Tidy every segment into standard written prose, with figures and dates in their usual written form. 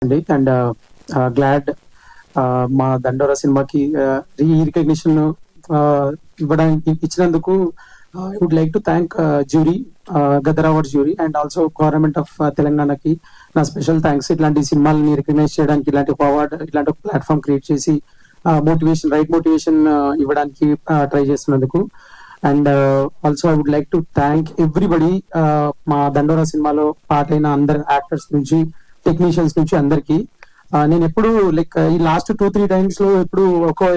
అండి. And glad మా దండోరా సినిమాకి రికగ్నిషన్ ఇవ్వడానికి ఇచ్చినందుకు I would like to thank jury, Gaddar awards jury, and also government of తెలంగాణకి నా స్పెషల్ థ్యాంక్స్. ఇట్లాంటి సినిమాలని రికగ్నైజ్ చేయడానికి, ఇలాంటి ఒక అవార్డ్, ఇలాంటి ఒక ప్లాట్ఫామ్ క్రియేట్ చేసి మోటివేషన్, రైట్ మోటివేషన్ ఇవ్వడానికి ట్రై చేస్తున్నందుకు. And also I would like to thank everybody, మా దండోరా సినిమాలో పార్ట్ అయిన అందరు యాక్టర్స్ నుంచి, టెక్నీషియన్స్ నుంచి అందరికి. నేను ఎప్పుడు లైక్ ఈ లాస్ట్ 2-3 times లో ఎప్పుడు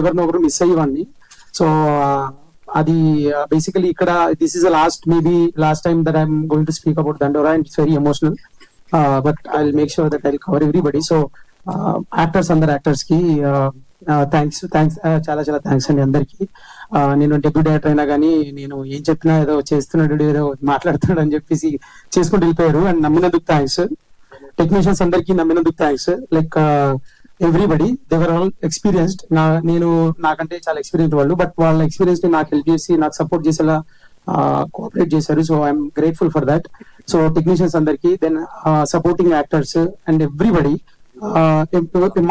ఎవరినొకరు మిస్ అయ్యేవాడిని. సో అది బేసికలీ ఇక్కడ this is maybe last time that I'm going to speak about Dandora, and it's very emotional, but I will make sure that I will cover everybody. So actors, అందరు actors కి thanks, చాలా చాలా thanks అండి అందరికి. నేను debut director అయినా కానీ నేను ఏం చెప్పినా ఏదో చేస్తున్నాడు, ఏదో మాట్లాడుతున్నాడు అని చెప్పేసి చేసుకుంటూ వెళ్ళిపోయారు. And నమ్మినందుకు thanks. టెక్నీషియన్స్ అందరికి నమ్మినందుకు thanks. Like everybody, they were all experienced. నాకంటే చాలా ఎక్స్పీరియన్స్ వాళ్ళు, బట్ వాళ్ళ ఎక్స్పీరియన్స్ ని నాకు హెల్ప్ చేసి, నాకు సపోర్ట్ చేసేలా కోఆపరేట్ చేశారు. So I'm grateful for that. So technicians అందరికి, then supporting actors and everybody,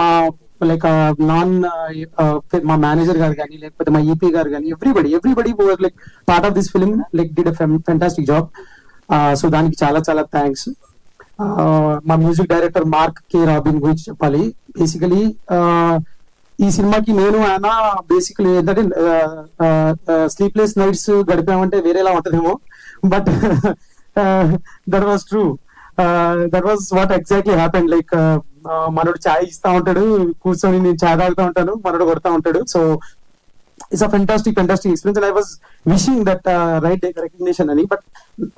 మా లైక్ మా మేనేజర్ గారు కానీ, లేకపోతే మా ఈపీ గారు కానీ, everybody like part of this film like did fantastic job. So దానికి చాలా చాలా థ్యాంక్స్. మా music director Mark K Robin గురించి చెప్పాలి. బేసికలీ ఈ సినిమాకి నేను ఆయన బేసికలీ ఏంటంటే స్లీప్లెస్ నైట్స్ గడిపామంటే వేరేలా ఉంటదేమో, but that was true. That was what exactly happen. Like మనోడు చాయ్ ఇస్తా ఉంటాడు, కూర్చొని నేను చాయ్ తాగుతా ఉంటాను, మనోడు కొడతా ఉంటాడు. So it's a fantastic experience, and I was wishing that right recognition అని, but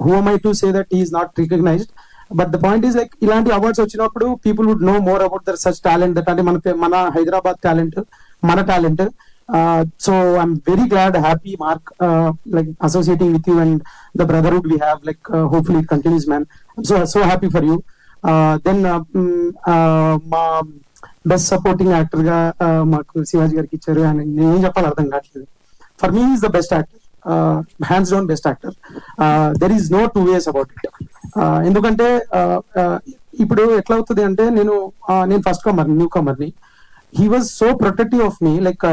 who am I to say that he is not recognized? But the point is like ఇలాంటి అవార్డ్స్ వచ్చినప్పుడు people would know more about their such talent, that అంటే మన Hyderabad talent, మన talent. So I'm very glad, happy Mark, like associating with you and the brotherhood we have. Like hopefully it continuous man. So happy for you. Then మా best supporting actor గా మాకు శివాజీ గారికి ఇచ్చారు. And నేనేం చెప్పాలి అర్థం కావట్లేదు. For me is the best actor, hands down best actor. There is no 2 ways about it. ఎందుకంటే ఇప్పుడు ఎట్లా అవుతుంది అంటే, నేను ఫస్ట్ న్యూ కమర్ని. He was so protective of me. Like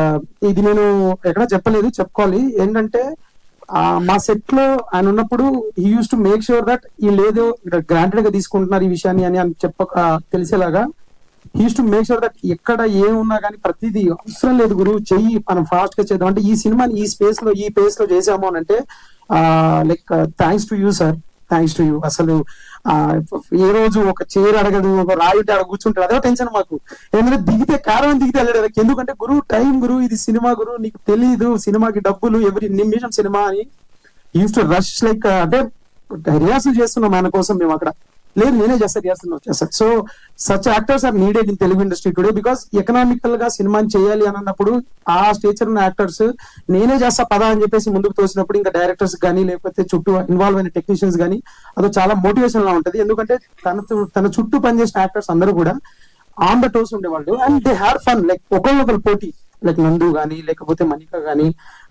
ఇది నేను ఎక్కడ చెప్పలేదు, చెప్పుకోవాలి. ఏంటంటే మా సెట్ లో ఆయన ఉన్నప్పుడు he use to make sure that వీళ్ళేదో గ్రాంటెడ్ గా తీసుకుంటున్నారు ఈ విషయాన్ని అని తెలిసేలాగా he use to make sure that ఎక్కడ ఏమున్నా కానీ ప్రతిదీ అవసరం లేదు గురు, చెయ్యి, మనం ఫాస్ట్ గా చేద్దాం. అంటే ఈ సినిమాని ఈ పేస్ లో చేసాము అని అంటే like thanks to you sir, thanks to you. అసలు ఏ రోజు ఒక చైర్ అడగదు, ఒక రాయితే అక్కడ కూర్చుంటాడు, అదే టెన్షన్ మాకు. ఎందుకంటే దిగితే కారణం దిగితే వెళ్ళాడు. ఎందుకంటే గురు టైం గురు, ఇది సినిమా గురు, నీకు తెలీదు సినిమాకి డబ్బులు, ఎవరి నిమిషం సినిమా అని యూస్ టు రష్. లైక్ అంటే రిహార్సల్ చేస్తున్నాం ఆయన కోసం మేము అక్కడ. లేదు, నేనే చేస్తా, రిహార్సల్ వచ్చేస్తాను. So such actors are needed in Telugu industry today, because economical గా సినిమాని చేయాలి అని అన్నప్పుడు ఆ స్టేచర్ ఉన్న యాక్టర్స్ నేనే చేస్తా పదా అని చెప్పేసి ముందుకు తోసినప్పుడు ఇంకా డైరెక్టర్స్ కానీ, లేకపోతే చుట్టూ ఇన్వాల్వ్ అయిన టెక్నీషియన్స్ కానీ అదో చాలా మోటివేషన్ లా ఉంటది. ఎందుకంటే తన చుట్టూ పనిచేసిన యాక్టర్స్ అందరూ కూడా ఆన్ ద టోస్ ఉండేవాళ్ళు, and they had fun. Like ఒకళ్ళొకరు పోటీ, లైక్ నందు గానీ, లేకపోతే మణిక గానీ,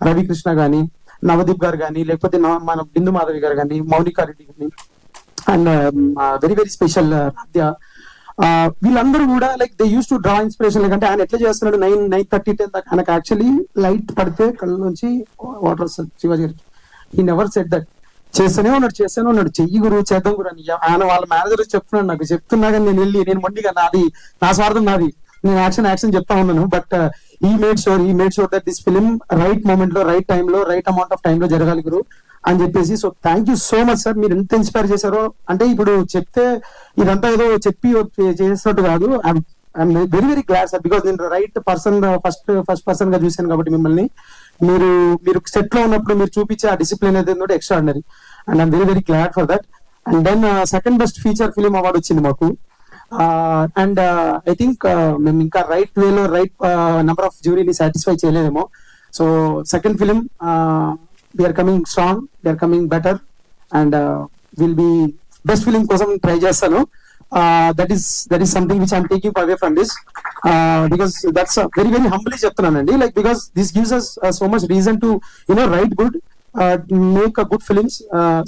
రవికృష్ణ గానీ, నవదీప్ గారు కానీ, లేకపోతే మన బిందు మాధవి గారు కానీ, మౌనికా రెడ్డి కానీ, and very very special Radhya, వీళ్ళందరూ కూడా like they use to draw inspiration. లేకంటే ఆయన ఎట్లా చేస్తున్నాడు 9:30, 10 దాకా ఆయనకు యాక్చువల్లీ లైట్ పడితే కళ్ళ నుంచి వాటర్ వస్తుంది. శివాజీ గారికి హీ నెవర్ సెడ్ దట్. చేస్తూనే ఉన్నాడు, చెయ్యి గురువు, చేద్దాం గురు అని. ఆయన వాళ్ళ మేనేజర్ చెప్తున్నాడు, నాకు చెప్తున్నా కానీ నేను మొండిగా నా స్వార్థం నాది, నేను యాక్షన్ చెప్తా ఉన్నాను. But he made sure that this film right moment లో, రైట్ టైమ్ లో, రైట్ అమౌంట్ ఆఫ్ టైమ్ లో జరగాలి గురు అని చెప్పేసి. So thank you so much sir, మీరు ఎంత ఇన్స్పైర్ చేశారో. అంటే ఇప్పుడు చెప్తే ఇదంతా ఏదో చెప్పి చేసినట్టు కాదు. I'm very very glad sir, because నేను రైట్ పర్సన్, ఫస్ట్ పర్సన్ గా చూశాను కాబట్టి మిమ్మల్ని. మీరు సెట్ లో ఉన్నప్పుడు మీరు చూపించే ఆ డిసిప్లిన్ అయితే extraordinary, and I'm very very glad for that. And then second best feature film award వచ్చింది మాకు. అండ్ ఐ థింక్ మేము ఇంకా రైట్ వేలో, రైట్ నెంబర్ ఆఫ్ జ్యూరీని సాటిస్ఫై చేయలేదేమో. So second film we are coming strong, we are coming better, and we'll be best film kosam try chestanu. That is something which I'm taking away from this, because that's very very humbly cheptunanandi, like because this gives us so much reason to write good, make a good films,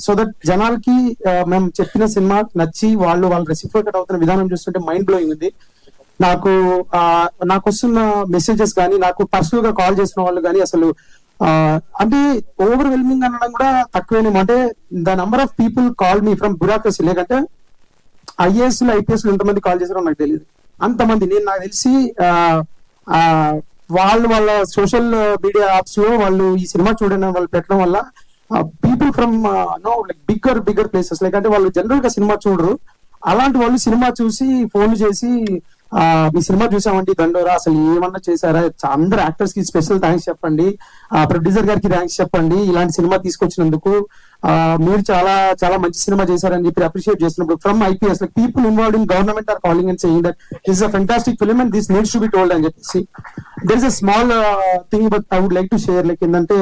so that janalki mem cheppina cinema nachi వాళ్ళు reciprocate అవుతున్న విధానం చూస్తుంటే mind blowing ఉంది. నాకు వస్తున్న messages కానీ, నాకు personal గా కాల్ చేసిన వాళ్ళు కానీ అసలు అంటే ఓవర్వెల్మింగ్ అనడం కూడా తక్కువేనేమో. అంటే the number of people call me from bureaucracy, లేకంటే ఐఏఎస్ ఐపీఎస్ ఎంతమంది కాల్ చేశారో నాకు తెలియదు. అంతమంది నాకు తెలిసి వాళ్ళ సోషల్ మీడియా యాప్స్ లో వాళ్ళు ఈ సినిమా చూడడం వాళ్ళు పెట్టడం వల్ల people from like bigger places, like అంటే వాళ్ళు జనరల్ గా సినిమా చూడరు, అలాంటి వాళ్ళు సినిమా చూసి ఫోన్ చేసి మీ సినిమా చూసామండి దండోరా, అసలు ఏమన్నా చేశారా, అందరు యాక్టర్స్ కి స్పెషల్ థ్యాంక్స్ చెప్పండి, ప్రొడ్యూసర్ గారికి థ్యాంక్స్ చెప్పండి, ఇలాంటి సినిమా తీసుకొచ్చినందుకు మీరు చాలా చాలా మంచి సినిమా చేశారని చెప్పి అప్రిషియేట్ చేస్తున్నప్పుడు from IPS like people involved in government are calling and saying that this is a fantastic film and this needs to be told అని చెప్పేసి. There is a small thing but I would like to share. Like ఏంటంటే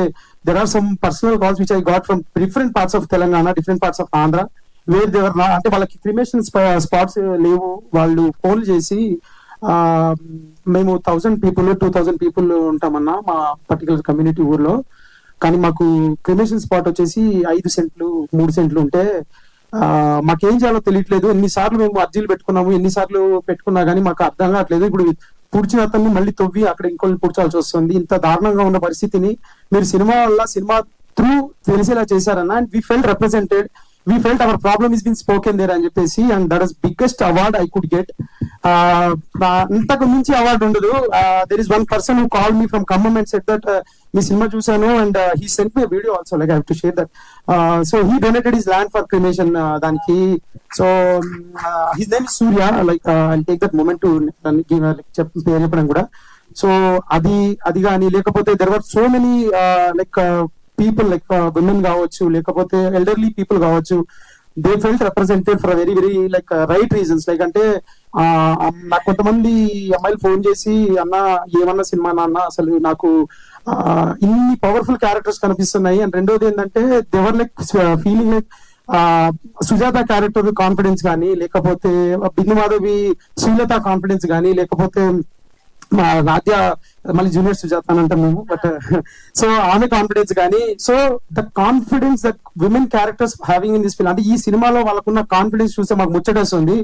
there are some personal calls which I got from different parts of Telangana, different parts of Andhra, where they're అంటే వాళ్ళకి cremation spots లేవు, వాళ్ళు phone చేసి మేము 1000 people 2000 people ఉంటామన్నా మా particular community ఊర్లో, కానీ మాకు క్రిమేషన్ స్పాట్ వచ్చేసి 5 సెంట్లు 3 సెంట్లు ఉంటే మాకేం చేయాలో తెలియట్లేదు, ఎన్నిసార్లు మేము అర్జీలు పెట్టుకున్నాము, ఎన్నిసార్లు పెట్టుకున్నా కానీ మాకు అర్థం కావట్లేదు, ఇప్పుడు పుడిచిన అతన్ని మళ్ళీ తవ్వి అక్కడ ఇంకోళ్ళు పుడ్చాల్సి వస్తుంది, ఇంత దారుణంగా ఉన్న పరిస్థితిని మీరు సినిమా త్రూ తెలిసేలా చేశారన్న. And we felt represented, we felt our problem is being spoken there అని చెప్పేసి, and that is biggest award I could get. ఇంతకు మించి అవార్డు ఉండదు. There is one person who called me from Khammam and said that me cinema చూసాను, and he sent me a video also, like I have to share that. So he donated his land for cremation దానికి. So his name is Surya, like I'll take that moment to give పేరు చెప్పడం కూడా. So అది కానీ, లేకపోతే there were so many like people like women కావచ్చు, లేకపోతే elderly people కావచ్చు, they felt represented for very very like right reasons. Like అంటే నాకు కొంతమంది అమ్మాయిలు ఫోన్ చేసి, అన్న ఏమన్నా సినిమా నాన్న, అసలు నాకు ఇన్ని పవర్ఫుల్ క్యారెక్టర్స్ కనిపిస్తున్నాయి, అండ్ రెండోది ఏంటంటే they're like feeling like Sujatha character confidence కానీ, లేకపోతే బిందు మాధవి శ్రీలత కాన్ఫిడెన్స్ కానీ, లేకపోతే మా నాట్య మళ్ళీ జూనియర్ సుజాత అని అంటాం మేము, బట్ సో ఆమె కాన్ఫిడెన్స్ కానీ, so the confidence that women characters having in this film, అంటే ఈ సినిమాలో వాళ్ళకున్న కాన్ఫిడెన్స్ చూస్తే మాకు ముచ్చటేస్తుంది.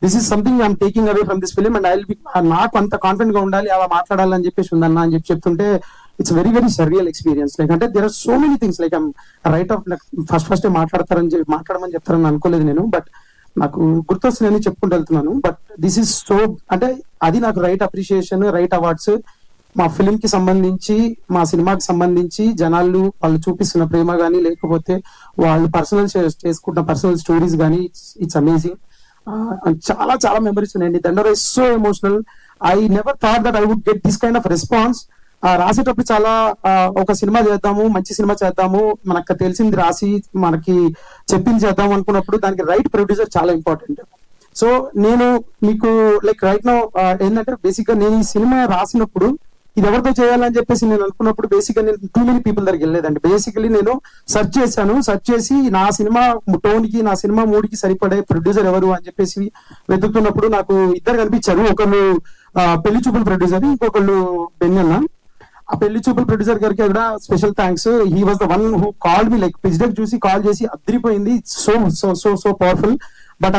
This is something I'm taking away from this film, and I will be, నాకు అంత కాన్ఫిడెంట్ గా ఉండాలి, అలా మాట్లాడాలని చెప్పేసి ఉందన్న అని చెప్తుంటే it's very very surreal experience. Like అంటే there are so many things, like right off first మాట్లాడమని చెప్తారని అనుకోలేదు నేను, బట్ నాకు గుర్తొస్తున్నాయని చెప్పుకుంటూ వెళ్తున్నాను. బట్ దిస్ ఇస్ సో, అంటే అది నాకు రైట్ అప్రిషియేషన్, రైట్ అవార్డ్స్. మా ఫిలిం కి సంబంధించి, మా సినిమాకి సంబంధించి వాళ్ళు చూపిస్తున్న ప్రేమ కానీ, లేకపోతే వాళ్ళు పర్సనల్ చేసుకుంటున్న పర్సనల్ స్టోరీస్ కానీ, ఇట్స్ అమేజింగ్. చాలా చాలా మెమరీస్ ఉన్నాయండి. Dandora is so emotional. I never thought that I would get this kind of response. రాసేటప్పుడు చాలా ఒక సినిమా చేద్దాము, మంచి సినిమా చేద్దాము, మనకు తెలిసింది రాసి మనకి చెప్పింది చేద్దాం అనుకున్నప్పుడు దానికి రైట్ ప్రొడ్యూసర్ చాలా ఇంపార్టెంట్. సో నేను మీకు లైక్ రైట్ నౌ ఏంటంటే బేసిక్ గా నేను ఈ సినిమా రాసినప్పుడు ఇది ఎవరితో చేయాలని చెప్పేసి నేను అనుకున్నప్పుడు బేసిక్ గా నేను టూ మెనీ పీపుల్ దగ్గరికి వెళ్ళలేదండి. బేసికలీ నేను సెర్చ్ చేసి నా సినిమా టోన్ కి, నా సినిమా మూడ్ కి సరిపడే ప్రొడ్యూసర్ ఎవరు అని చెప్పేసి వెతుకుతున్నప్పుడు నాకు ఇద్దరు కనిపించారు. ఒకళ్ళు పెళ్లి చూపుల ప్రొడ్యూసర్, ఇంకొకళ్ళు బెన్ని అన్న. ఆ పెళ్లి చూపుల ప్రొడ్యూసర్ గారికి కూడా special thanks. He was the one who called me, like pitch deck చూసి కాల్ చేసి అదిరిపోయింది, so so so so powerful, but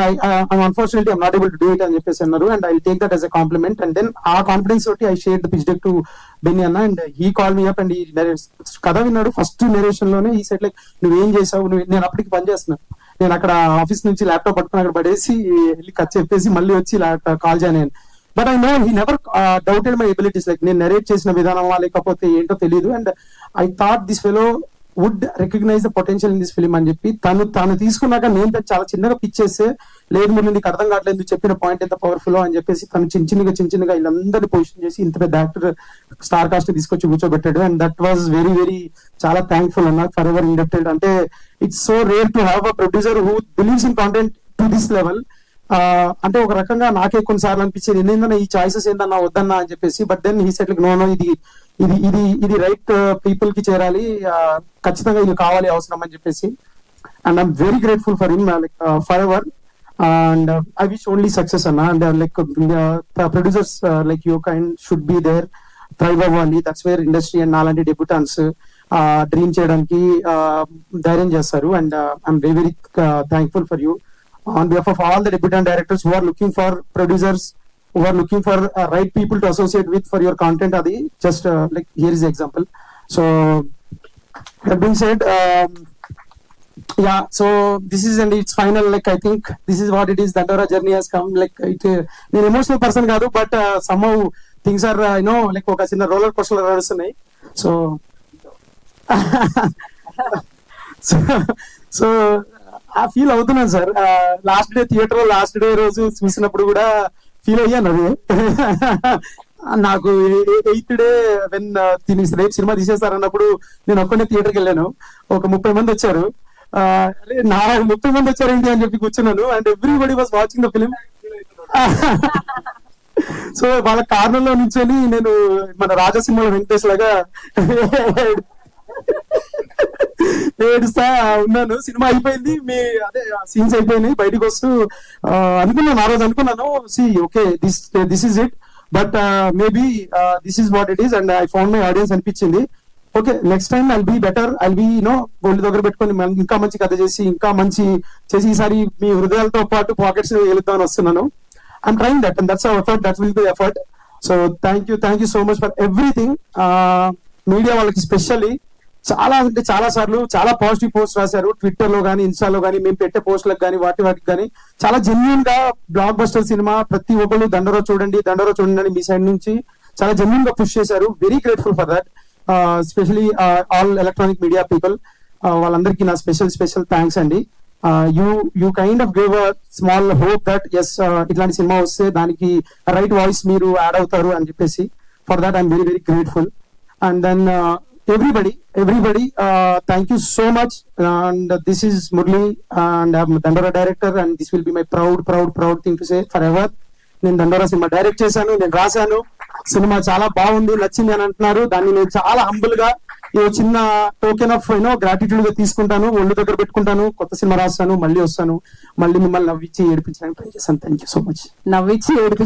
unfortunately I'm not able to do it అని చెప్పేసి అన్నారు. And I take that as a compliment. And then ఆ confidence తోటి I share the pitch deck to Benny అన్న, and he call me up. And ఈ కథ విన్నాడు first narration లోనే. ఈ సెట్ లైక్ నువ్వేం చేసావు, నేను అప్పటికి పని చేస్తున్నాను, నేను అక్కడ ఆఫీస్ నుంచి ల్యాప్టాప్ పట్టుకుని అక్కడ పడేసి వెళ్ళి కథ చెప్పేసి మళ్ళీ వచ్చి కాల్ చేయను. But I know he never doubted my abilities, like నేను నెరేట్ చేసిన విధానమా లేకపోతే ఏంటో తెలియదు. And I thought this fellow would recognise the potential in this film అని చెప్పి తను తీసుకున్నాక నేను చాలా చిన్నగా పిచ్ చేస్తే, లేదు మీరు నీకు అర్థం కావట్లేదు, చెప్పిన పాయింట్ ఎంత పవర్ఫుల్ అని చెప్పేసి తను చిన్న చిన్నగా వీళ్ళందరినీ పొజిషన్ చేసి ఇంత పెద్ద యాక్టర్ స్టార్ కాస్ట్ తీసుకొచ్చి కూర్చోబెట్టాడు. And that was very very చాలా థ్యాంక్ఫుల్ అన్న, ఫర్ ఎవర్ ఇండక్టెడ్. అంటే it's so rare to have a producer who believes in content to this level. అంటే ఒక రకంగా నాకే కొన్నిసార్లు అనిపించేది ఏందన్నా ఈ చాయిసెస్ ఏందన్నా వద్దన్నా అని చెప్పేసి, but then he said like no ఇది రైట్ పీపుల్ కి చేరాలి, ఖచ్చితంగా ఇది కావాలి, అవసరం అని చెప్పేసి. And I'm very grateful for him, like for ever. And I wish only success అన్న. And like producers like you kind should be there, thrive అవ్వాలి. దట్స్ వేర్ ఇండస్ట్రీ అండ్ నాలాంటి డెబ్యూటాన్స్ డ్రీమ్ చేయడానికి ధైర్యం చేస్తారు. And I'm very very thankful for you on behalf of all the debutant directors who are looking for producers who are looking for right people to associate with for your content, adi just like here is the example. So that being said, yeah, so this is and it's final. Like I think this is what it is. Dandora journey has come. Like it, నేను emotional person కాదు, but somehow things are like ఒక చిన్న roller coaster నడుస్తున్నాయి. So so ఆ feel అవుతున్నాను sir. Last day theatre last day రోజు చూసినప్పుడు కూడా ఫీల్ అయ్యాను. అది నాకు 8th డే వెన్ రేపు సినిమా తీసేస్తారన్నప్పుడు నేను ఒక్కనే థియేటర్కి వెళ్ళాను. ఒక 30 మంది వచ్చారు. నా 30 మంది వచ్చారేంటి అని చెప్పి కూర్చున్నాను. And everybody was watching the film. So వాళ్ళ కారణంలో నుంచొని నేను మన రాజా సినిమాలో వెంకటేష్ లాగా ఏడుస్తా ఉన్నాను. సినిమా అయిపోయింది, మీ అదే సీన్స్ అయిపోయినాయి, బయటకు వస్తూ అనుకున్నాను, ఆ రోజు అనుకున్నాను, see okay this is it, but maybe this is what it is and I found my audience అనిపించింది. Okay next time I'll be better, I'll be ఒళ్ళు దగ్గర పెట్టుకొని ఇంకా మంచి కథ చేసి ఇంకా మంచి చేసి ఈసారి మీ హృదయాలతో పాటు పాకెట్స్ వెళ్తామని వస్తున్నాను. I'm trying that and that's our effort, that will be effort. So thank you so much for everything. Media వాళ్ళకి స్పెషల్లీ చాలా అంటే చాలా సార్లు చాలా పాజిటివ్ పోస్ట్ రాశారు ట్విట్టర్ లో కానీ ఇన్స్టాలో కానీ, మేము పెట్టే పోస్టులకు కానీ వాటికి కానీ చాలా జెన్యున్ గా బ్లాక్ బస్టర్ సినిమా ప్రతి ఒక్కరు దండోరా చూడండి అని మీ సైడ్ నుంచి చాలా జెన్యున్ గా పుష్ చేశారు. Very grateful for that, specially all electronic media people. వాళ్ళందరికీ నా స్పెషల్ థ్యాంక్స్ అండి. You kind of give a small hope that ఎస్ ఇట్లాంటి సినిమా వస్తే దానికి రైట్ వాయిస్ మీరు యాడ్ అవుతారు అని చెప్పేసి, for that I'm very grateful. And then everybody thank you so much. And this is Murli and I'm Dandora director and this will be my proud thing to say forever. నేను దండోరా cinema direct చేశాను, నేను రాశాను, cinema చాలా బాగుంది, నచ్చింది అని అంటున్నారు. దాన్ని నేను చాలా హంబుల్ గా ఈ చిన్న టోకెన్ ఆఫ్ గ్రాటిట్యూడ్ గా తీసుకుంటాను, ఒళ్ళు దగ్గర పెట్టుకుంటాను. కొత్త సినిమా రాస్తాను, మళ్ళీ వస్తాను, మళ్ళీ మిమ్మల్ని నవ్వించి ఏడిపించడానికి ట్రై చేశాను. Thank you so much. నవ్వించి